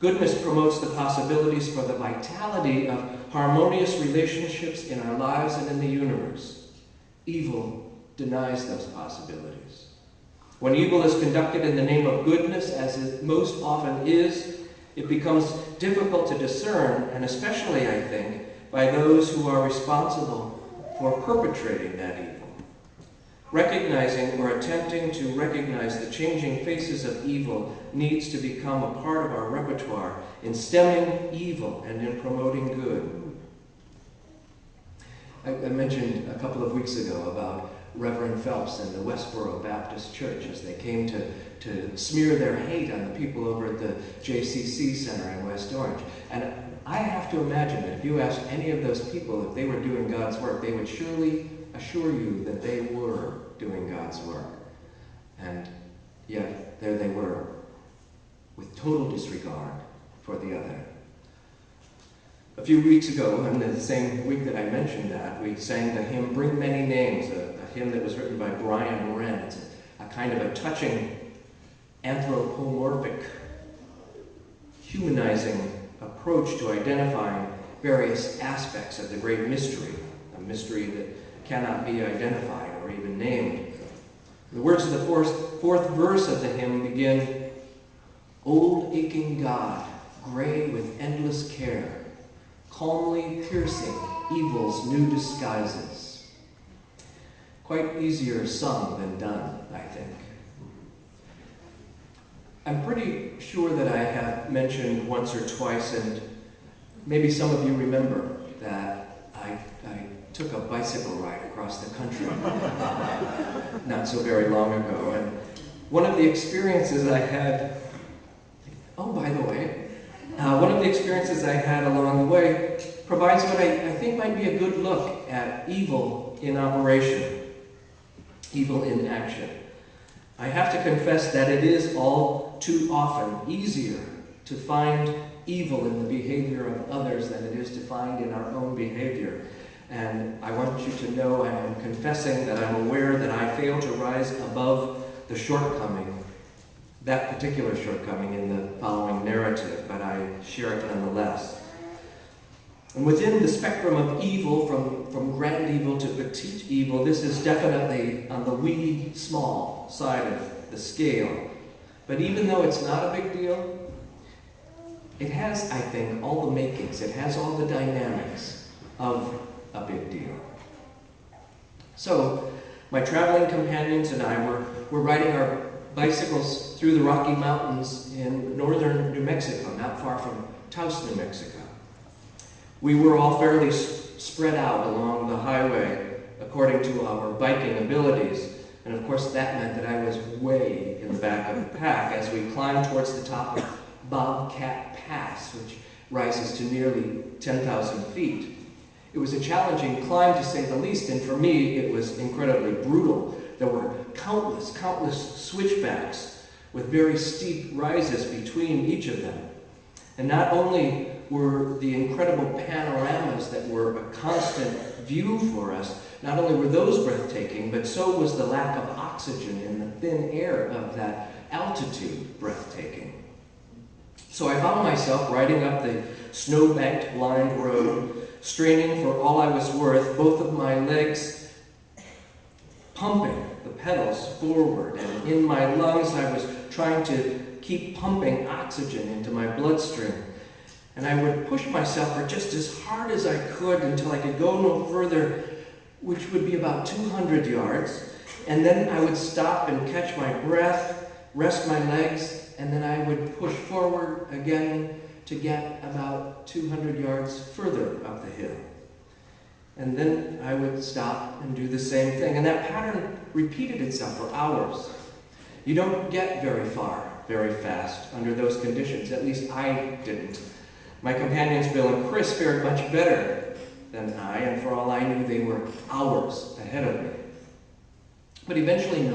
Goodness promotes the possibilities for the vitality of harmonious relationships in our lives and in the universe. Evil denies those possibilities. When evil is conducted in the name of goodness, as it most often is, it becomes difficult to discern, and especially, I think, by those who are responsible for perpetrating that evil. Recognizing or attempting to recognize the changing faces of evil needs to become a part of our repertoire in stemming evil and in promoting good. I mentioned a couple of weeks ago about Reverend Phelps and the Westboro Baptist Church as they came to smear their hate on the people over at the JCC Center in West Orange. And I have to imagine that if you asked any of those people if they were doing God's work, they would surely assure you that they were doing God's work. And yet, there they were, with total disregard for the other. A few weeks ago, in the same week that I mentioned that, we sang the hymn, Bring Many Names, a hymn that was written by Brian Wren. It's a kind of a touching, anthropomorphic, humanizing approach to identifying various aspects of the great mystery, a mystery that cannot be identified or even named. The words of the fourth verse of the hymn begin, Old aching God, gray with endless care, calmly piercing evil's new disguises. Quite easier sung than done, I think. I'm pretty sure that I have mentioned once or twice, and maybe some of you remember, that I took a bicycle ride across the country not so very long ago. And one of the experiences I had, one of the experiences I had along the way provides what I think might be a good look at evil in operation, evil in action. I have to confess that it is all too often easier to find evil in the behavior of others than it is to find in our own behavior. And I want you to know I am confessing that I'm aware that I fail to rise above the shortcoming, that particular shortcoming in the following narrative, but I share it nonetheless. And within the spectrum of evil, from grand evil to petite evil, this is definitely on the wee, small side of the scale. But even though it's not a big deal, it has, I think, all the makings, it has all the dynamics of a big deal. So, my traveling companions and I were riding our bicycles through the Rocky Mountains in northern New Mexico, not far from Taos, New Mexico. We were all fairly spread out along the highway according to our biking abilities, and of course that meant that I was way in the back of the pack as we climbed towards the top of Bobcat Pass, which rises to nearly 10,000 feet. It was a challenging climb, to say the least, and for me, it was incredibly brutal. There were countless switchbacks with very steep rises between each of them. And not only were the incredible panoramas that were a constant view for us, not only were those breathtaking, but so was the lack of oxygen in the thin air of that altitude breathtaking. So I found myself riding up the snow-banked blind road, straining for all I was worth, both of my legs pumping the pedals forward, and in my lungs I was trying to keep pumping oxygen into my bloodstream. And I would push myself for just as hard as I could until I could go no further, which would be about 200 yards. And then I would stop and catch my breath, rest my legs, and then I would push forward again to get about 200 yards further up the hill. And then I would stop and do the same thing. And that pattern repeated itself for hours. You don't get very far very fast under those conditions. At least I didn't. My companions Bill and Chris fared much better than I, and for all I knew, they were hours ahead of me. But eventually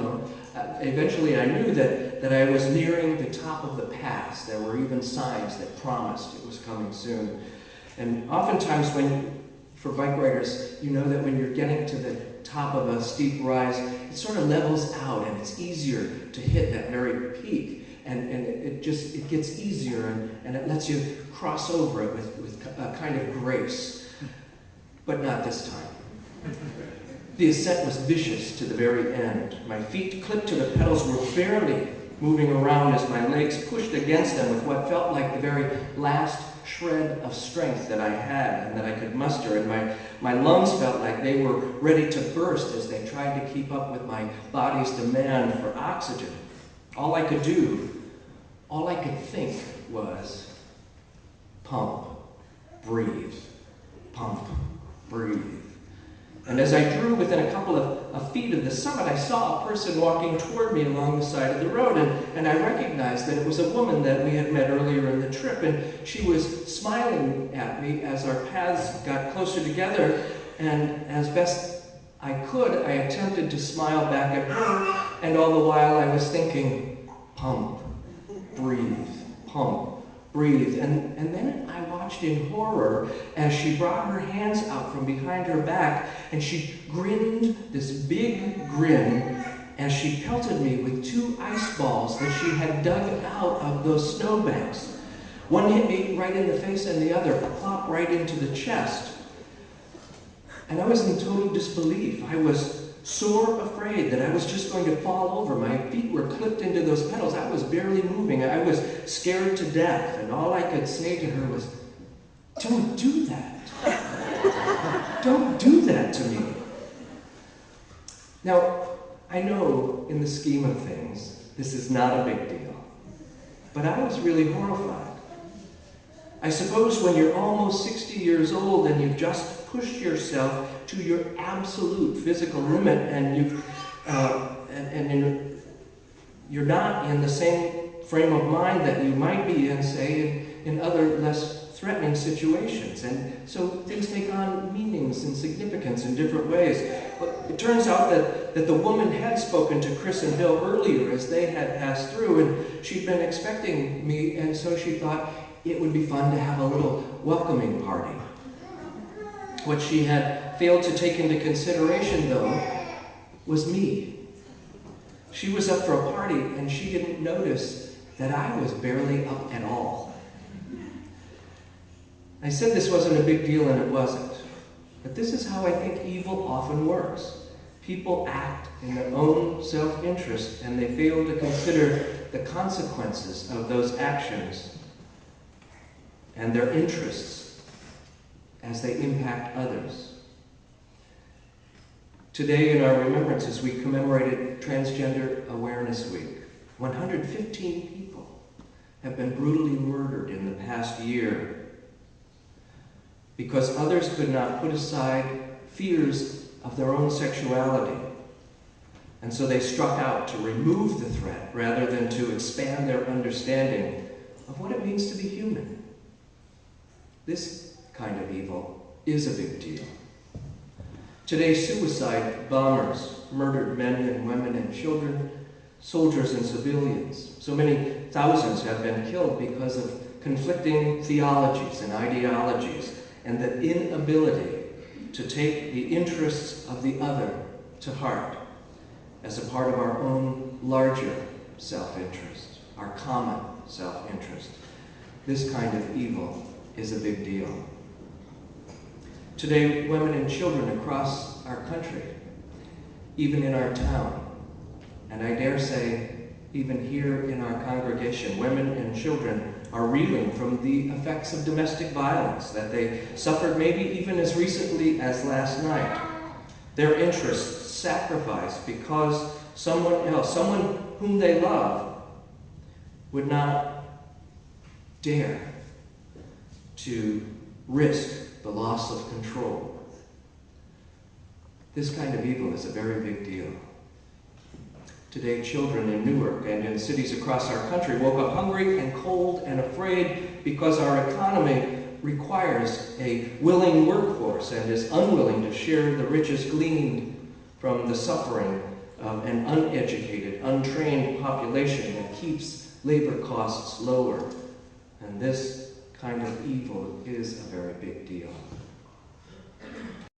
I knew that I was nearing the top of the pass. There were even signs that promised it was coming soon. And oftentimes for bike riders, you know that when you're getting to the top of a steep rise, it sort of levels out and it's easier to hit that very peak. and it gets easier, and it lets you cross over it with a kind of grace. But not this time. The ascent was vicious to the very end. My feet clipped to the pedals were barely moving around as my legs pushed against them with what felt like the very last shred of strength that I had and that I could muster, and my lungs felt like they were ready to burst as they tried to keep up with my body's demand for oxygen. All I could do, all I could think was pump, breathe, pump, breathe. And as I drew within a couple of feet of the summit, I saw a person walking toward me along the side of the road, and I recognized that it was a woman that we had met earlier in the trip, and she was smiling at me as our paths got closer together, and as best I could, I attempted to smile back at her, and all the while I was thinking, pump, breathe, pump, breathe. And then I watched in horror as she brought her hands out from behind her back, and she grinned this big grin as she pelted me with 2 ice balls that she had dug out of those snowbanks. One hit me right in the face and the other plopped right into the chest. And I was in total disbelief. I was sore afraid that I was just going to fall over. My feet were clipped into those pedals. I was barely moving. I was scared to death. And all I could say to her was, "Don't do that. Don't do that to me." Now, I know in the scheme of things, this is not a big deal. But I was really horrified. I suppose when you're almost 60 years old and you've just pushed yourself to your absolute physical limit, and you're not in the same frame of mind that you might be in, say, in other less threatening situations. And so things take on meanings and significance in different ways. But it turns out that the woman had spoken to Chris and Bill earlier as they had passed through, and she'd been expecting me, and so she thought it would be fun to have a little welcoming party. What she had failed to take into consideration, though, was me. She was up for a party, and she didn't notice that I was barely up at all. I said this wasn't a big deal, and it wasn't. But this is how I think evil often works. People act in their own self-interest, and they fail to consider the consequences of those actions and their interests as they impact others. Today in our remembrances, we commemorated Transgender Awareness Week. 115 people have been brutally murdered in the past year because others could not put aside fears of their own sexuality. And so they struck out to remove the threat rather than to expand their understanding of what it means to be human. This kind of evil is a big deal. Today, suicide bombers murdered men and women and children, soldiers and civilians. So many thousands have been killed because of conflicting theologies and ideologies, and the inability to take the interests of the other to heart as a part of our own larger self-interest, our common self-interest. This kind of evil is a big deal. Today, women and children across our country, even in our town, and I dare say even here in our congregation, women and children are reeling from the effects of domestic violence that they suffered maybe even as recently as last night. Their interests sacrificed because someone else, someone whom they love, would not dare to risk the loss of control. This kind of evil is a very big deal. Today, children in Newark and in cities across our country woke up hungry and cold and afraid because our economy requires a willing workforce and is unwilling to share the riches gleaned from the suffering of an uneducated, untrained population that keeps labor costs lower. And this kind of evil is a very big deal.